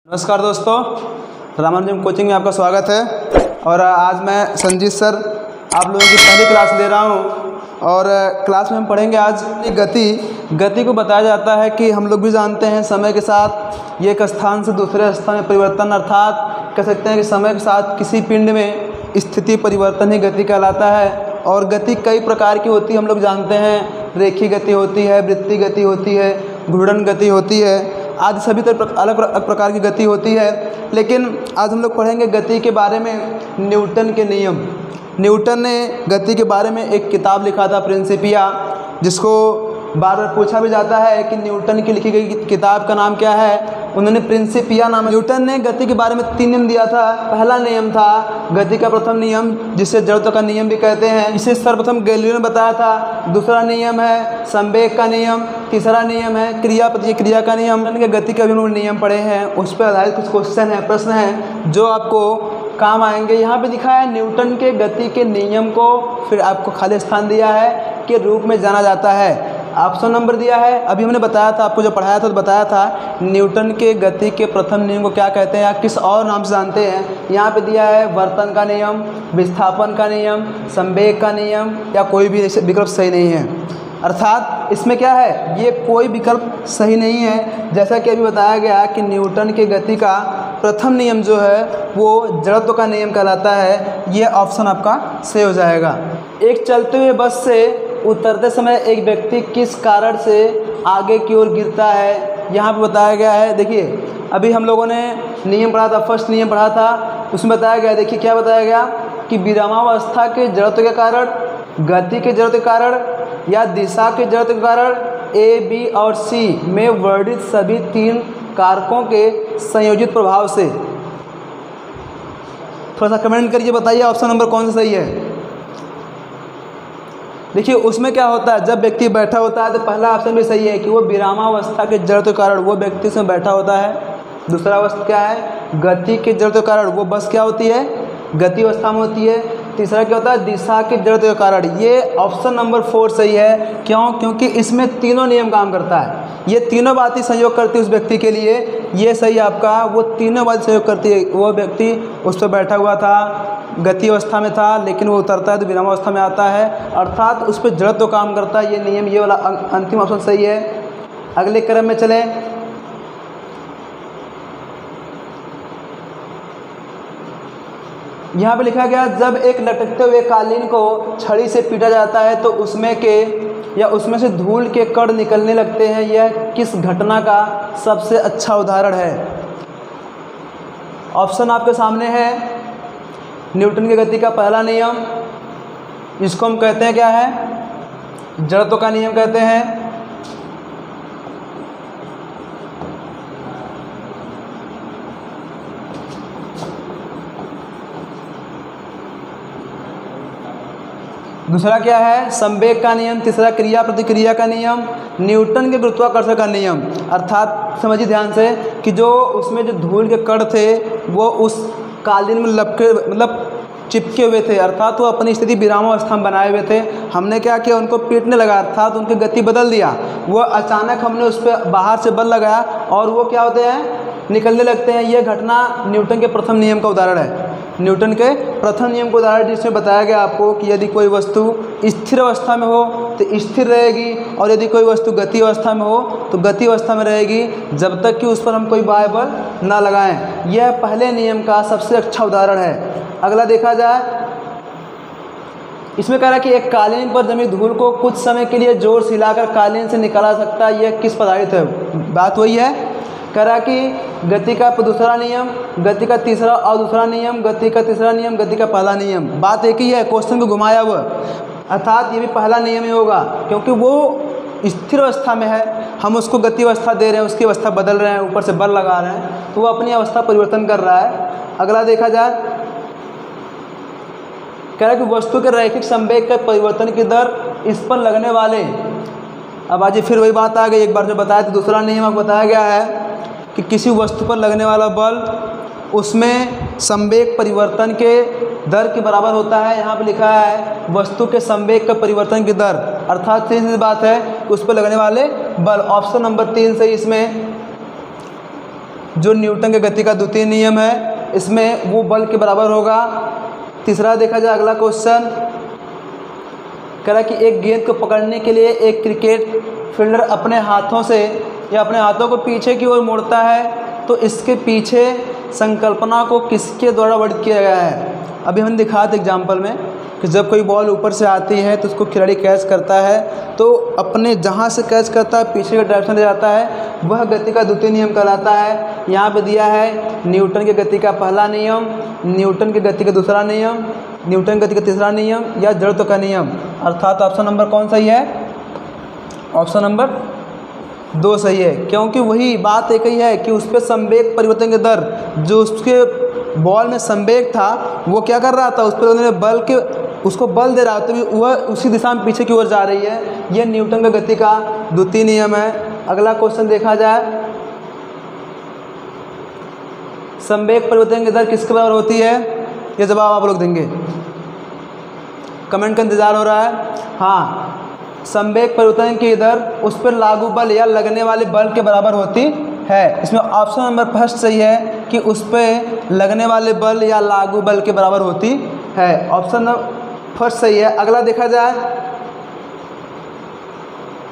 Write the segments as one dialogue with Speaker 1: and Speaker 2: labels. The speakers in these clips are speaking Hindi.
Speaker 1: नमस्कार दोस्तों, रामानुजम कोचिंग में आपका स्वागत है। और आज मैं संजीत सर आप लोगों की पहली क्लास ले रहा हूं। और क्लास में हम पढ़ेंगे आज गति को बताया जाता है कि हम लोग भी जानते हैं समय के साथ एक स्थान से दूसरे स्थान में परिवर्तन, अर्थात कह सकते हैं कि समय के साथ किसी पिंड में स्थिति परिवर्तन ही गति कहलाता है। और गति कई प्रकार की होती है, हम लोग जानते हैं। रेखीय गति होती है, वृत्तीय गति होती है, घूर्णन गति होती है, आदि सभी तरह अलग प्रकार की गति होती है। लेकिन आज हम लोग पढ़ेंगे गति के बारे में न्यूटन के नियम। न्यूटन ने गति के बारे में एक किताब लिखा था, प्रिंसिपिया, जिसको बार बार पूछा भी जाता है कि न्यूटन की लिखी गई किताब का नाम क्या है। उन्होंने प्रिंसिपिया नाम। न्यूटन ने गति के बारे में 3 नियम दिया था। पहला नियम था गति का प्रथम नियम, जिसे जड़त्व का नियम भी कहते हैं। इसे सर्वप्रथम गैलीलियो ने बताया था। दूसरा नियम है संवेग का नियम। तीसरा नियम है क्रिया प्रतिक्रिया का नियम। न्यूटन के गति के अभी हम लोग नियम पढ़े हैं, उस पर आधारित कुछ क्वेश्चन है, प्रश्न हैं जो आपको काम आएंगे। यहाँ पे दिखा है न्यूटन के गति के नियम को, फिर आपको खाली स्थान दिया है के रूप में जाना जाता है। ऑप्शन नंबर दिया है। अभी हमने बताया था, आपको जो पढ़ाया था तो बताया था न्यूटन के गति के प्रथम नियम को क्या कहते हैं या किस और नाम से जानते हैं। यहाँ पे दिया है वर्तन का नियम, विस्थापन का नियम, संवेग का नियम, या कोई भी विकल्प सही नहीं है। अर्थात इसमें क्या है, ये कोई विकल्प सही नहीं है। जैसा कि अभी बताया गया कि न्यूटन के गति का प्रथम नियम जो है वो जड़त्व का नियम कहलाता है। ये ऑप्शन आपका सही हो जाएगा। एक चलते हुए बस से उतरते समय एक व्यक्ति किस कारण से आगे की ओर गिरता है, यहाँ पे बताया गया है। देखिए अभी हम लोगों ने नियम पढ़ा था, फर्स्ट नियम पढ़ा था, उसमें बताया गया, देखिए क्या बताया गया कि विरामावस्था के जड़त्व के कारण, गति के जड़त्व के कारण या दिशा के जड़त्व के कारण ए, बी और सी में वर्णित सभी 3 कारकों के संयोजित प्रभाव से। थोड़ा सा कमेंट करके बताइए ऑप्शन नंबर कौन सा सही है। देखिए उसमें क्या होता है, जब व्यक्ति बैठा होता है तो पहला ऑप्शन भी सही है कि वो विरामावस्था के जड़त्व के कारण वो व्यक्ति उसमें बैठा होता है। दूसरा अवस्था क्या है, गति के जड़त्व के कारण वो बस क्या होती है, गति अवस्था में होती है। तीसरा क्या होता है, दिशा के जड़त्व के कारण। ये ऑप्शन नंबर 4 सही है। क्यों? क्योंकि इसमें तीनों नियम काम करता है। ये तीनों बातें सहयोग करती है उस व्यक्ति के लिए। ये सही आपका, वो तीनों बातें सहयोग करती है। वो व्यक्ति उस पर बैठा हुआ था, गति अवस्था में था, लेकिन वो उतरता है तो विरामावस्था में आता है, अर्थात उस पर जड़त्व काम करता है। ये नियम, ये वाला अंतिम ऑप्शन सही है। अगले क्रम में चलें। यहाँ पे लिखा गया जब एक लटकते हुए कालीन को छड़ी से पीटा जाता है तो उसमें से धूल के कण निकलने लगते हैं। यह किस घटना का सबसे अच्छा उदाहरण है। ऑप्शन आपके सामने है। न्यूटन की गति का पहला नियम, इसको हम कहते हैं क्या है, जड़त्व का नियम कहते हैं। दूसरा क्या है, संवेग का नियम। तीसरा क्रिया प्रतिक्रिया का नियम। न्यूटन के गुरुत्वाकर्षण का नियम, अर्थात समझिए ध्यान से कि जो उसमें जो धूल के कण थे वो उस कालीन में चिपके हुए थे, अर्थात वो अपनी स्थिति विरामावस्था में बनाए हुए थे। हमने क्या किया, उनको पीटने लगा, अर्थात उनकी गति बदल दिया। वो अचानक हमने उस पर बाहर से बल लगाया और वो क्या होते हैं, निकलने लगते हैं। ये घटना न्यूटन के प्रथम नियम का उदाहरण है। न्यूटन के प्रथम नियम का उदाहरण, जिसमें बताया गया आपको कि यदि कोई वस्तु स्थिर अवस्था में हो तो स्थिर रहेगी, और यदि कोई वस्तु गति अवस्था में हो तो गति अवस्था में रहेगी, जब तक कि उस पर हम कोई बाह्य बल न लगाएं। यह पहले नियम का सबसे अच्छा उदाहरण है। अगला देखा जाए, इसमें कह रहा है कि एक कालीन पर जमी धूल को कुछ समय के लिए जोर से हिलाकर कालीन से निकाला सकता है। यह किस पदार्थ है। बात वही है, कह रहा कि गति का दूसरा नियम, गति का तीसरा और दूसरा नियम, गति का तीसरा नियम, गति का पहला नियम। बात एक ही है, क्वेश्चन को घुमाया हुआ, अर्थात ये भी पहला नियम ही होगा क्योंकि वो स्थिर अवस्था में है, हम उसको गति अवस्था दे रहे हैं, उसकी अवस्था बदल रहे हैं, ऊपर से बल लगा रहे हैं, तो वो अपनी अवस्था परिवर्तन कर रहा है। अगला देखा जाए, कह रहा है कि वस्तु के रैखिक संवेग के परिवर्तन की दर इस पर लगने वाले। अब आज फिर वही बात आ गई, एक बार जो बताया था दूसरा नियम आपको बताया गया है कि किसी वस्तु पर लगने वाला बल उसमें संवेग परिवर्तन के दर के बराबर होता है। यहाँ पे लिखा है वस्तु के संवेग का परिवर्तन की दर, अर्थात सीधी बात है कि उस पर लगने वाले बल। ऑप्शन नंबर 3 से इसमें जो न्यूटन के गति का द्वितीय नियम है, इसमें वो बल के बराबर होगा। तीसरा देखा जाए अगला क्वेश्चन, कह रहा है कि एक गेंद को पकड़ने के लिए एक क्रिकेट फील्डर अपने हाथों से या अपने हाथों को पीछे की ओर मोड़ता है, तो इसके पीछे संकल्पना को किसके द्वारा वर्णित किया गया है। अभी हम दिखा थे एग्जाम्पल में कि जब कोई बॉल ऊपर से आती है तो उसको खिलाड़ी कैच करता है, तो अपने जहाँ से कैच करता है पीछे के डायरेक्शन ले जाता है, वह गति का द्वितीय नियम कहलाता है। यहाँ पे दिया है न्यूटन की गति का पहला नियम, न्यूटन की गति का दूसरा नियम, न्यूटन की गति का तीसरा नियम या जड़त्व का नियम, अर्थात ऑप्शन नंबर कौन सही है? ऑप्शन नंबर 2 सही है, क्योंकि वही बात एक ही है कि उस पर संवेग परिवर्तन की दर, जो उसके बॉल में संवेग था वो क्या कर रहा था, उस पर उन्होंने बल के उसको बल दे रहा था, तो वह उसी दिशा में पीछे की ओर जा रही है। यह न्यूटन का गति का द्वितीय नियम है। अगला क्वेश्चन देखा जाए, संवेग परिवर्तन की दर किसके बराबर होती है? ये जवाब आप लोग देंगे, कमेंट का इंतजार हो रहा है। हाँ, संवेग परिवर्तन की दर उस पर लागू बल या लगने वाले बल के बराबर होती है। इसमें ऑप्शन नंबर फर्स्ट सही है कि उस पर लगने वाले बल या लागू बल के बराबर होती है। ऑप्शन नंबर फर्स्ट सही है। अगला देखा जाए,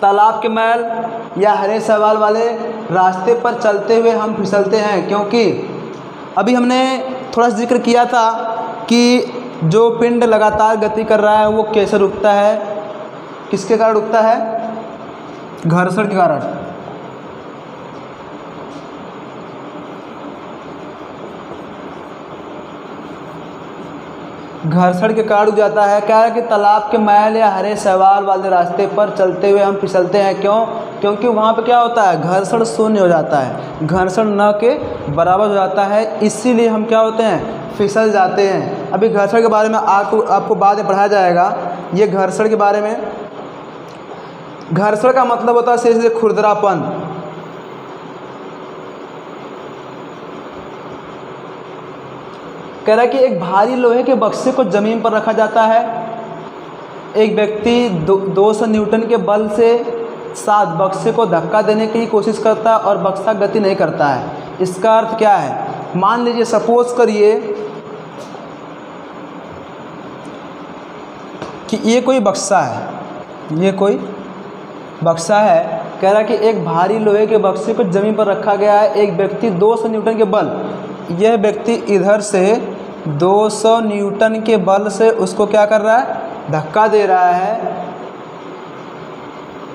Speaker 1: तालाब के मैल या हरे शैवाल वाले रास्ते पर चलते हुए हम फिसलते हैं, क्योंकि अभी हमने थोड़ा सा जिक्र किया था कि जो पिंड लगातार गति कर रहा है वो कैसे रुकता है, किसके कारण रुकता है? घर्षण के कारण। घर्षण के कारण रुक जाता है। क्या है कि तालाब के मैल या हरे शैवाल वाले रास्ते पर चलते हुए हम फिसलते हैं। क्यों? क्योंकि वहाँ पे क्या होता है, घर्षण शून्य हो जाता है, घर्षण न के बराबर हो जाता है, इसीलिए हम क्या होते हैं, फिसल जाते हैं। अभी घर्षण के बारे में आपको बाद में पढ़ाया जाएगा। ये घर्षण के बारे में, घर्षण का मतलब होता है सीधे खुरदरापन। कह रहा है कि एक भारी लोहे के बक्से को ज़मीन पर रखा जाता है। एक व्यक्ति 200 न्यूटन के बल से साथ बक्से को धक्का देने की कोशिश करता है और बक्सा गति नहीं करता है। इसका अर्थ क्या है? मान लीजिए, सपोज करिए कि ये कोई बक्सा है, ये कोई बक्सा है। कह रहा है कि एक भारी लोहे के बक्से को ज़मीन पर रखा गया है। एक व्यक्ति 200 न्यूटन के बल, यह व्यक्ति इधर से 200 न्यूटन के बल से उसको क्या कर रहा है, धक्का दे रहा है,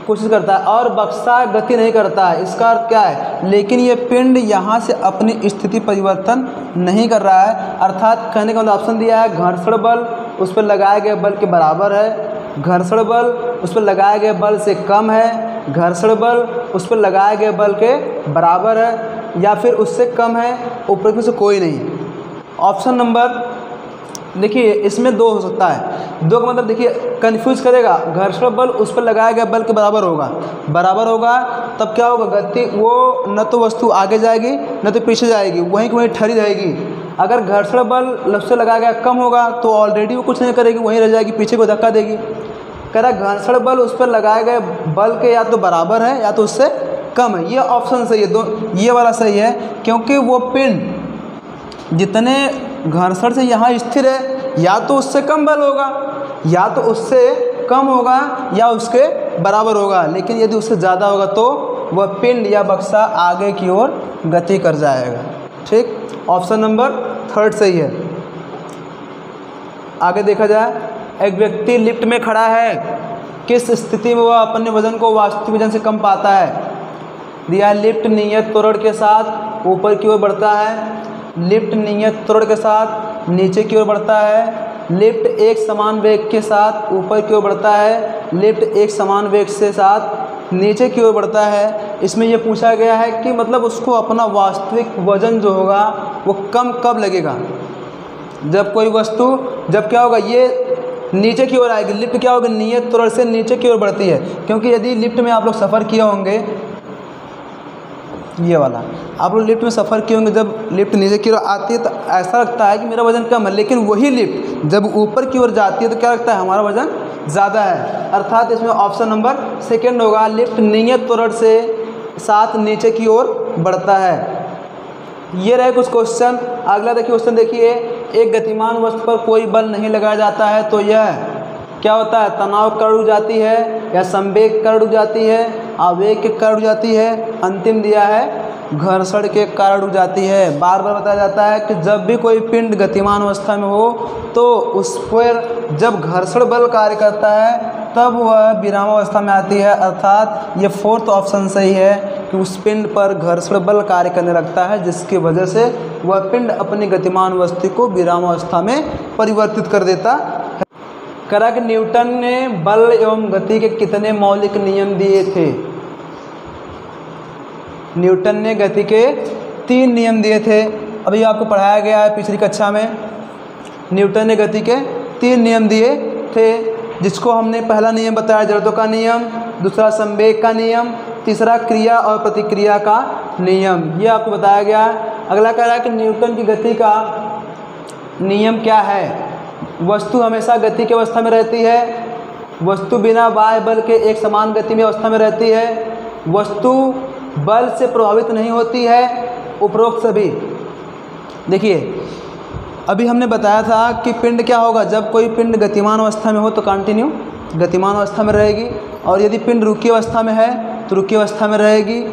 Speaker 1: कोशिश करता है, और बक्सा गति नहीं करता है। इसका अर्थ क्या है? लेकिन ये पिंड यहाँ से अपनी स्थिति परिवर्तन नहीं कर रहा है। अर्थात कहने का मतलब ऑप्शन दिया है, घर्षण बल उस पर लगाए गए बल के बराबर है, घर्षण बल उस पर लगाए गए बल से कम है, घर्षण बल उस पर लगाए गए बल के बराबर है, या फिर उससे कम है, ऊपर में से कोई नहीं। ऑप्शन नंबर देखिए, इसमें 2 हो सकता है। 2 का मतलब देखिए कंफ्यूज करेगा। घर्षण बल उस पर लगाया गया बल के बराबर होगा, बराबर होगा तब क्या होगा, गति वो न तो वस्तु आगे जाएगी न तो पीछे जाएगी, वहीं की वहीं ठहरी रहेगी। अगर घर्षण बल से लगाया गया कम होगा तो ऑलरेडी वो कुछ नहीं करेगी, वहीं रह जाएगी, पीछे को धक्का देगी। कह रहा घर्षण बल उस पर लगाए गए बल के या तो बराबर है या तो उससे कम है। ये ऑप्शन सही है, ये वाला सही है, क्योंकि वो पिंड जितने घर्षण से यहाँ स्थिर है, या तो उससे कम बल होगा, या तो उससे कम होगा, या उसके बराबर होगा। लेकिन यदि उससे ज़्यादा होगा तो वह पिंड या बक्सा आगे की ओर गति कर जाएगा। ठीक, ऑप्शन नंबर 3 सही है। आगे देखा जाए, एक व्यक्ति लिफ्ट में खड़ा है, किस स्थिति में वह अपने वजन को वास्तविक वजन से कम पाता है? दिया लिफ्ट नियत त्वरण के साथ ऊपर की ओर बढ़ता है, लिफ्ट नियत त्वरण के साथ नीचे की ओर बढ़ता है, लिफ्ट एक समान वेग के साथ ऊपर की ओर बढ़ता है, लिफ्ट एक समान वेग से साथ नीचे की ओर बढ़ता है। इसमें यह पूछा गया है कि मतलब उसको अपना वास्तविक वजन जो होगा वो कम कब लगेगा? जब कोई वस्तु, जब क्या होगा, ये नीचे की ओर आएगी, लिफ्ट क्या होगी, नियत त्वरण से नीचे की ओर बढ़ती है। क्योंकि यदि लिफ्ट में आप लोग सफ़र किए होंगे, ये वाला आप लोग लिफ्ट में सफ़र किए होंगे, जब लिफ्ट नीचे की ओर आती है तो ऐसा लगता है कि मेरा वज़न कम है, लेकिन वही लिफ्ट जब ऊपर की ओर जाती है तो क्या लगता है, हमारा वज़न ज़्यादा है। अर्थात इसमें ऑप्शन नंबर 2 होगा, लिफ्ट नियत त्वरण से साथ नीचे की ओर बढ़ता है। ये रहे कुछ क्वेश्चन। अगला देखिए क्वेश्चन देखिए, एक गतिमान वस्तु पर कोई बल नहीं लगाया जाता है तो यह क्या होता है? तनाव कारण रुक जाती है, या संवेग कारण रुक जाती है, आवेग के कारण रुक जाती है, अंतिम दिया है घर्षण के कारण रुक जाती है। बार बार बताया जाता है कि जब भी कोई पिंड गतिमान अवस्था में हो तो उस पर जब घर्षण बल कार्य करता है तब वह विरामावस्था में आती है, अर्थात ये फोर्थ ऑप्शन सही है कि उस पिंड पर घर्षण बल कार्य करने लगता है, जिसकी वजह से वह पिंड अपनी गतिमान वस्तु को विरामावस्था में परिवर्तित कर देता है। करा कि न्यूटन ने बल एवं गति के कितने मौलिक नियम दिए थे? न्यूटन ने गति के 3 नियम दिए थे। अभी आपको पढ़ाया गया है पिछली कक्षा में। न्यूटन ने गति के 3 नियम दिए थे, जिसको हमने पहला नियम बताया जड़त्व का नियम, दूसरा संवेग का नियम, तीसरा क्रिया और प्रतिक्रिया का नियम, ये आपको बताया गया है। अगला कह रहा है कि न्यूटन की गति का नियम क्या है? वस्तु हमेशा गति की अवस्था में रहती है, वस्तु बिना बाह्य बल के एक समान गति में अवस्था में रहती है, वस्तु बल से प्रभावित नहीं होती है, उपरोक्त सभी। देखिए अभी हमने बताया था कि पिंड क्या होगा, जब कोई पिंड गतिमान अवस्था में हो तो कंटिन्यू गतिमान अवस्था में रहेगी, और यदि पिंड रुकी अवस्था में है तो रुकी अवस्था में रहेगी।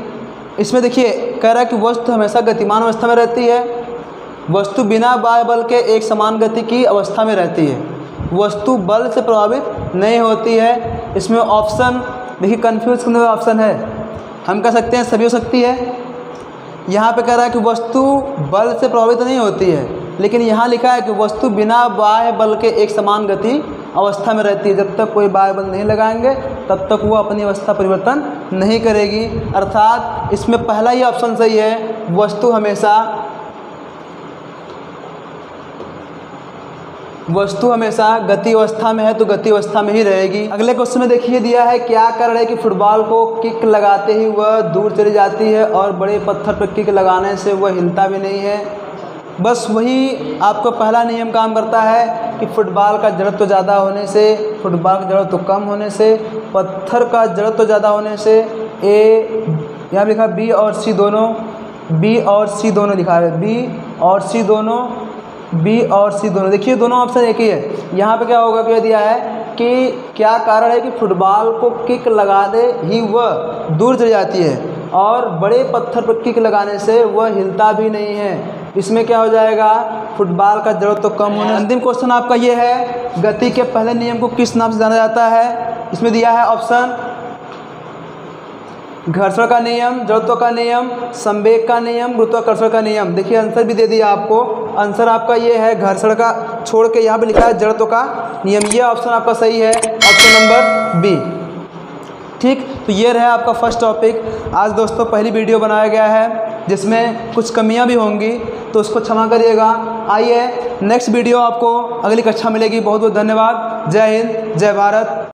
Speaker 1: इसमें देखिए कह रहा है कि वस्तु हमेशा गतिमान अवस्था में रहती है, वस्तु बिना बाह्य बल के एक समान गति की अवस्था में रहती है, वस्तु बल से प्रभावित नहीं होती है। इसमें ऑप्शन देखिए कन्फ्यूज करने वाला ऑप्शन है, हम कह सकते हैं सभी हो सकती है। यहाँ पे कह रहा है कि वस्तु बल से प्रभावित नहीं होती है, लेकिन यहाँ लिखा है कि वस्तु बिना बाह्य बल के एक समान गति अवस्था में रहती है। जब तक कोई बाह्य बल नहीं लगाएंगे तब तक वो अपनी अवस्था परिवर्तन नहीं करेगी, अर्थात इसमें पहला ही ऑप्शन सही है, वस्तु हमेशा गति अवस्था में है तो गति अवस्था में ही रहेगी। अगले क्वेश्चन में देखिए दिया है, क्या कारण है कि फुटबॉल को किक लगाते ही वह दूर चली जाती है और बड़े पत्थर पर किक लगाने से वह हिलता भी नहीं है? बस वही आपको पहला नियम काम करता है कि फुटबॉल का जड़त्व ज़्यादा होने से, फुटबॉल का जड़त्व कम होने से, पत्थर का जड़त्व ज़्यादा होने से, ए यहाँ लिखा बी और सी दोनों, बी और सी दोनों लिखा है, बी और सी दोनों, बी और सी दोनों। देखिए दोनों ऑप्शन एक ही है। यहाँ पे क्या होगा, क्या दिया है कि क्या कारण है कि फुटबॉल को किक लगा दे ही वह दूर चली जाती है और बड़े पत्थर पर किक लगाने से वह हिलता भी नहीं है। इसमें क्या हो जाएगा, फुटबॉल का जड़त्व कम होने। अंतिम क्वेश्चन आपका ये है, गति के पहले नियम को किस नाम से जाना जाता है? इसमें दिया है ऑप्शन घर्षण का नियम, जड़त्व का नियम, संवेग का नियम, गुरुत्वाकर्षण का नियम। देखिए आंसर भी दे दिया आपको, आंसर आपका ये है घर्षण का छोड़ के यहाँ पे लिखा है जड़त्व का नियम, ये ऑप्शन आपका सही है, ऑप्शन नंबर बी। ठीक, तो ये रहा आपका फर्स्ट टॉपिक। आज दोस्तों पहली वीडियो बनाया गया है जिसमें कुछ कमियां भी होंगी तो उसको क्षमा करिएगा। आइए नेक्स्ट वीडियो आपको अगली कक्षा मिलेगी। बहुत बहुत धन्यवाद। जय हिंद, जय भारत।